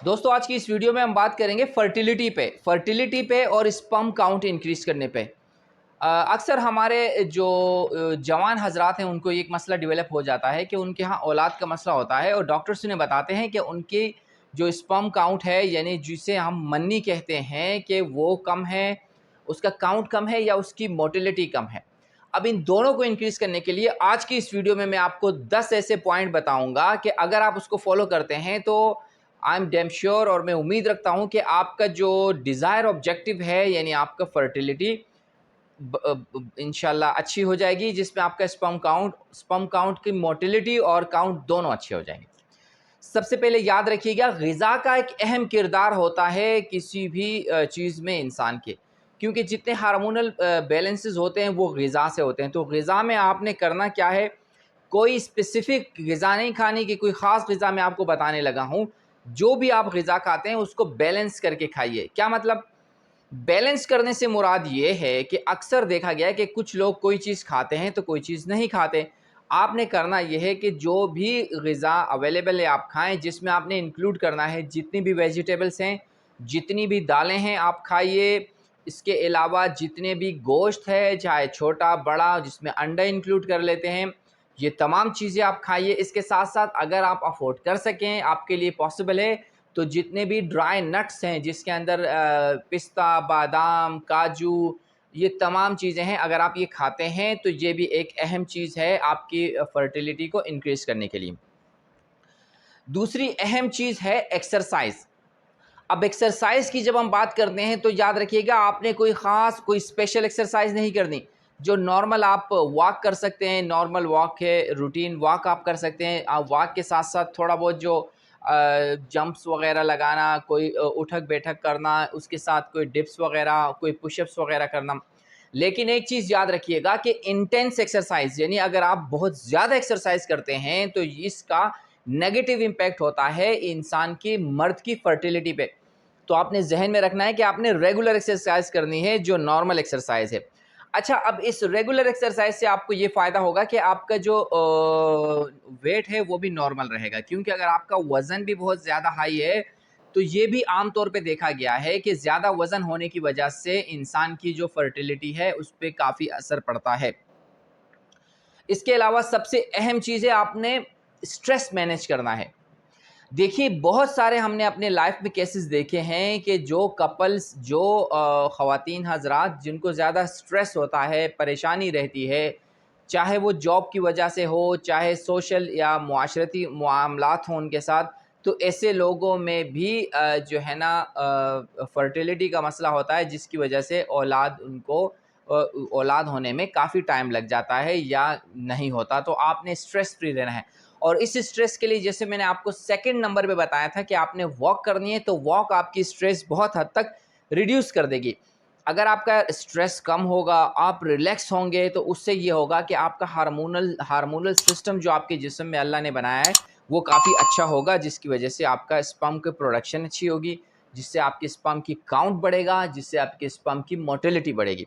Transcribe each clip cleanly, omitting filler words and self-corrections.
दोस्तों आज की इस वीडियो में हम बात करेंगे फर्टिलिटी पे और स्पर्म काउंट इंक्रीज करने पे। अक्सर हमारे जो जवान हजरात हैं उनको एक मसला डेवलप हो जाता है कि उनके यहाँ औलाद का मसला होता है और डॉक्टर्स उन्हें बताते हैं कि उनकी जो स्पर्म काउंट है यानी जिसे हम मन्नी कहते हैं कि वो कम है, उसका काउंट कम है या उसकी मोटिलिटी कम है। अब इन दोनों को इंक्रीज करने के लिए आज की इस वीडियो में मैं आपको 10 ऐसे पॉइंट बताऊंगा कि अगर आप उसको फॉलो करते हैं तो आई एम डैम श्योर और मैं उम्मीद रखता हूं कि आपका जो डिज़ायर ऑब्जेक्टिव है यानी आपका फर्टिलिटी इंशाल्लाह अच्छी हो जाएगी, जिसमें आपका स्पर्म काउंट की मोटिलिटी और काउंट दोनों अच्छे हो जाएंगे। सबसे पहले याद रखिएगा, ग़िज़ा का एक अहम किरदार होता है किसी भी चीज़ में इंसान के, क्योंकि जितने हार्मोनल बैलेंसेस होते हैं वो ग़िज़ा से होते हैं। तो ग़िज़ा में आपने करना क्या है, कोई स्पेसिफिक ग़िज़ा नहीं खाने की, कोई ख़ास ग़िज़ा मैं आपको बताने लगा हूँ। जो भी आप ग़िज़ा खाते हैं उसको बैलेंस करके खाइए। क्या मतलब बैलेंस करने से मुराद ये है कि अक्सर देखा गया है कि कुछ लोग कोई चीज़ खाते हैं तो कोई चीज़ नहीं खाते। आपने करना यह है कि जो भी ग़िज़ा अवेलेबल है आप खाएं, जिसमें आपने इंक्लूड करना है जितनी भी वेजिटेबल्स हैं, जितनी भी दालें हैं आप खाइए। इसके अलावा जितने भी गोश्त है, चाहे छोटा बड़ा, जिसमें अंडा इंक्लूड कर लेते हैं, ये तमाम चीज़ें आप खाइए। इसके साथ साथ अगर आप अफोर्ड कर सकें, आपके लिए पॉसिबल है, तो जितने भी ड्राई नट्स हैं जिसके अंदर पिस्ता, बादाम, काजू, ये तमाम चीज़ें हैं, अगर आप ये खाते हैं तो ये भी एक अहम चीज़ है आपकी फर्टिलिटी को इंक्रीज़ करने के लिए। दूसरी अहम चीज़ है एक्सरसाइज। अब एक्सरसाइज की जब हम बात करते हैं तो याद रखिएगा, आपने कोई ख़ास कोई स्पेशल एक्सरसाइज नहीं करनी। जो नॉर्मल आप वॉक कर सकते हैं, नॉर्मल वॉक है, रूटीन वॉक आप कर सकते हैं। आप वॉक के साथ साथ थोड़ा बहुत जो जंप्स वगैरह लगाना, कोई उठक बैठक करना, उसके साथ कोई डिप्स वगैरह, कोई पुशअप्स वगैरह करना। लेकिन एक चीज़ याद रखिएगा कि इंटेंस एक्सरसाइज यानी अगर आप बहुत ज़्यादा एक्सरसाइज करते हैं तो इसका नेगेटिव इम्पैक्ट होता है इंसान की मर्द की फर्टिलिटी पे। तो आपने जहन में रखना है कि आपने रेगुलर एक्सरसाइज करनी है जो नॉर्मल एक्सरसाइज है। अच्छा, अब इस रेगुलर एक्सरसाइज से आपको ये फ़ायदा होगा कि आपका जो वेट है वो भी नॉर्मल रहेगा, क्योंकि अगर आपका वज़न भी बहुत ज़्यादा हाई है तो ये भी आम तौर पे देखा गया है कि ज़्यादा वज़न होने की वजह से इंसान की जो फर्टिलिटी है उस पर काफ़ी असर पड़ता है। इसके अलावा सबसे अहम चीज़ है, आपने स्ट्रेस मैनेज करना है। देखिए, बहुत सारे हमने अपने लाइफ में केसेस देखे हैं कि जो कपल्स, जो ख़वातीन हज़रात जिनको ज़्यादा स्ट्रेस होता है, परेशानी रहती है, चाहे वो जॉब की वजह से हो, चाहे सोशल या मुआशरती मामलात हों उनके साथ, तो ऐसे लोगों में भी जो है ना फर्टिलिटी का मसला होता है, जिसकी वजह से औलाद होने में काफ़ी टाइम लग जाता है या नहीं होता। तो आपने स्ट्रेस फ्री रहना है। और इस स्ट्रेस के लिए जैसे मैंने आपको सेकंड नंबर पे बताया था कि आपने वॉक करनी है, तो वॉक आपकी स्ट्रेस बहुत हद तक रिड्यूस कर देगी। अगर आपका स्ट्रेस कम होगा, आप रिलैक्स होंगे, तो उससे ये होगा कि आपका हार्मोनल सिस्टम जो आपके जिस्म में अल्लाह ने बनाया है वो काफ़ी अच्छा होगा, जिसकी वजह से आपका स्पर्म की प्रोडक्शन अच्छी होगी, जिससे आपके स्पर्म की काउंट बढ़ेगा, जिससे आपके स्पर्म की मोटिलिटी बढ़ेगी।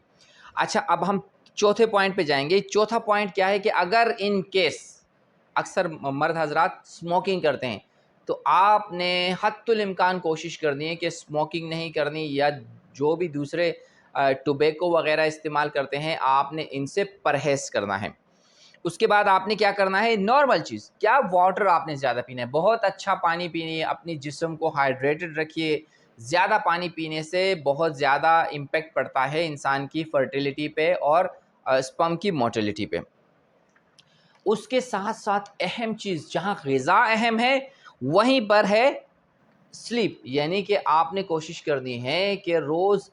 अच्छा, अब हम चौथे पॉइंट पे जाएंगे। चौथा पॉइंट क्या है कि अगर इन केस अक्सर मर्द हजरात स्मोकिंग करते हैं, तो आपने हत्तुल इम्कान कोशिश करनी है कि स्मोकिंग नहीं करनी, या जो भी दूसरे टोबैको वगैरह इस्तेमाल करते हैं आपने इनसे परहेज़ करना है। उसके बाद आपने क्या करना है, नॉर्मल चीज़ क्या, वाटर आपने ज़्यादा पीना है, बहुत अच्छा पानी पीनी है, अपनी जिस्म को हाइड्रेटेड रखिए। ज़्यादा पानी पीने से बहुत ज़्यादा इम्पेक्ट पड़ता है इंसान की फर्टिलिटी पे और स्पर्म की मोटिलिटी पे। उसके साथ साथ अहम चीज़, जहाँ ग़िज़ा अहम है वहीं पर है स्लीप, यानी कि आपने कोशिश करनी है कि रोज़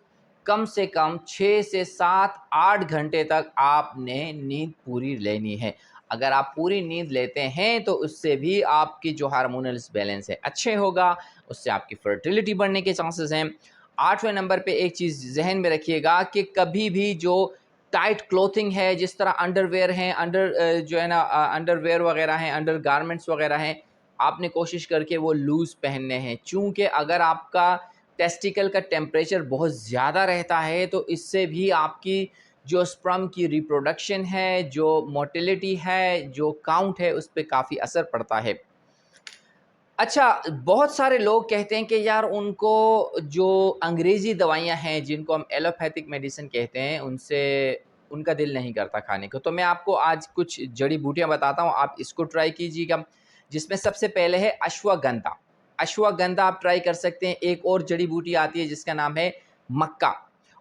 कम से कम 6 से 7 8 घंटे तक आपने नींद पूरी लेनी है। अगर आप पूरी नींद लेते हैं तो उससे भी आपकी जो हार्मोनल बैलेंस है अच्छे होगा, उससे आपकी फर्टिलिटी बढ़ने के चांसेस हैं। 8वें नंबर पे एक चीज़ ज़हन में रखिएगा कि कभी भी जो टाइट क्लोथिंग है, जिस तरह अंडरवेयर हैं, जो है ना अंडरवेयर वगैरह हैं, अंडर गारमेंट्स वगैरह हैं, आपने कोशिश करके वो लूज़ पहनने हैं। चूँकि अगर आपका टेस्टिकल का टेम्परेचर बहुत ज़्यादा रहता है तो इससे भी आपकी जो स्पर्म की रिप्रोडक्शन है, जो मोटिलिटी है, जो काउंट है, उस पे काफ़ी असर पड़ता है। अच्छा, बहुत सारे लोग कहते हैं कि यार उनको जो अंग्रेज़ी दवाइयाँ हैं, जिनको हम एलोपैथिक मेडिसिन कहते हैं, उनसे उनका दिल नहीं करता खाने को। तो मैं आपको आज कुछ जड़ी-बूटियाँ बताता हूँ, आप इसको ट्राई कीजिएगा, जिसमें सबसे पहले है अश्वगंधा। अश्वगंधा आप ट्राई कर सकते हैं। एक और जड़ी-बूटी आती है जिसका नाम है मक्का,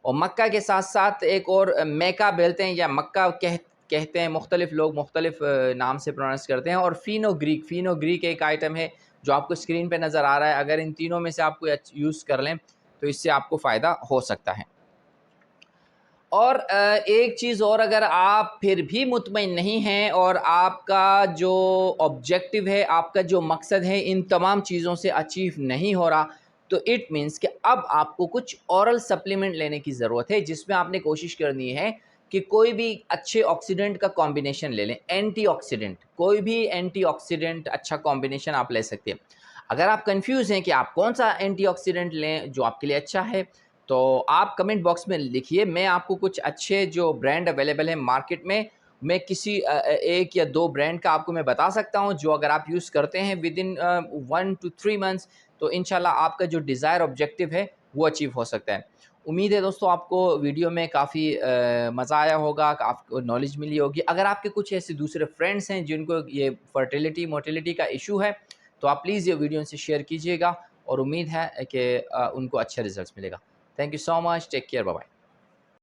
और मक्का के साथ-साथ एक और मैका बोलते हैं या मक्का कहते हैं, मुख्तलिफ़ लोग मुख्तलिफ़ नाम से प्रोनाउंस करते हैं। और फ़ीनोग्रीक एक आइटम है जो आपको स्क्रीन पे नज़र आ रहा है। अगर इन तीनों में से आप कोई यूज़ कर लें तो इससे आपको फ़ायदा हो सकता है। और एक चीज़ और, अगर आप फिर भी मुतमईन नहीं हैं और आपका जो ऑब्जेक्टिव है, आपका जो मकसद है इन तमाम चीज़ों से अचीव नहीं हो रहा, तो इट मीन्स कि अब आपको कुछ ओरल सप्लीमेंट लेने की ज़रूरत है, जिसमें आपने कोशिश करनी है कि कोई भी अच्छे ऑक्सीडेंट का कॉम्बिनेशन ले लें। एंटीऑक्सीडेंट, कोई भी एंटीऑक्सीडेंट अच्छा कॉम्बिनेशन आप ले सकते हैं। अगर आप कंफ्यूज हैं कि आप कौन सा एंटीऑक्सीडेंट लें जो आपके लिए अच्छा है, तो आप कमेंट बॉक्स में लिखिए। मैं आपको कुछ अच्छे जो ब्रांड अवेलेबल हैं मार्केट में, मैं किसी एक या दो ब्रांड का आपको मैं बता सकता हूँ, जो अगर आप यूज़ करते हैं विद इन 1 to 3 मंथ्स, तो इंशाल्लाह आपका जो डिज़ायर ऑब्जेक्टिव है वो अचीव हो सकता है। उम्मीद है दोस्तों आपको वीडियो में काफ़ी मज़ा आया होगा, आपको नॉलेज मिली होगी। अगर आपके कुछ ऐसे दूसरे फ्रेंड्स हैं जिनको ये फर्टिलिटी मोटिलिटी का इशू है, तो आप प्लीज़ ये वीडियो उनसे शेयर कीजिएगा, और उम्मीद है कि उनको अच्छा रिजल्ट मिलेगा। Thank you so much, take care, bye bye.